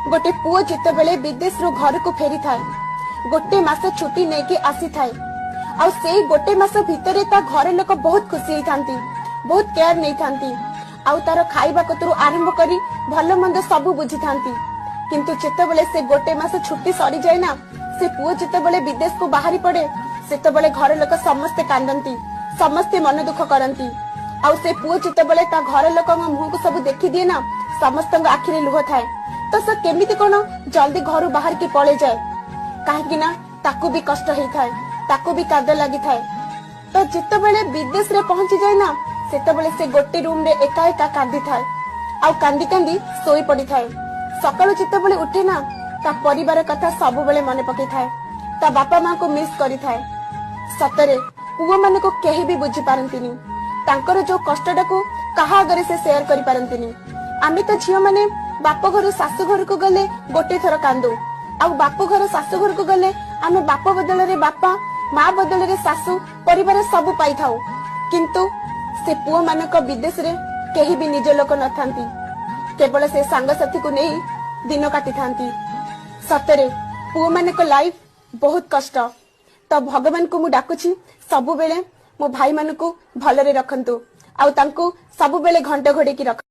गोटे पुओ जितेबले विदेश रु घर को फेरी थाए गोटे मास छुट्टी नेकी आसी थाए आ से गोटे मास भितर ता घर लोक बहुत खुशी होती बहुत केयर नहीं थांती आउ तार खाइबा कतरू आरंभ करी भल मंद सब बुझी थांती किंतु जितेबले से गोटे मास छुट्टी सरी जाए ना से पुओ जितेबले विदेश को बाहरी पड़े सेतेबले घर लोक समस्ते कांदंती समस्ते मन दुख करंती आउ से पुओ जितेबले ता घर लोक मुह को सब देखी दिए ना समस्त आखिरे लुह थाए तो से केमिति कोन जल्दी घर बाहर की पळे जाए काहे ना ताकू भी कष्ट होई थाए ताकू भी काद लागि थाए तो जितेबले विदेश रे पहुंची जाए ना सेतेबले से गोटे रूम रे एका एका कांदी थाए आउ कांदी कांदी सोई पड़ी थाए सकाळु जितेबले उठे ना ता परिवार कथा सब बेले मन पके थाए ता बापा मां को मिस करी थाए सतरे पुओ माने को केही भी बुझी पारंतिनी तांकर जो कष्टटा को कहा आगे से शेयर करि पारंतिनी आमे तो झियो माने बाप घर सासु घर को गले गोटे थर कांदो आ बाप घर सासु घर को गले आमे बाप बदल रे बापा माँ बदल रे सासु परिवार सब पाई थाउ किंतु से पुओ मानक विदेश रे केही भी निज लोक न थांती केवल से सांग साथी को नहीं दिन काटी थांती सतरे पुओ मानक लाइफ बहुत कष्ट तो भगवान को मु डाकुची सब बेले मो भाई मान को भलरे रखंतु आउ तांको सब बेले घंटे घोड़े की रख।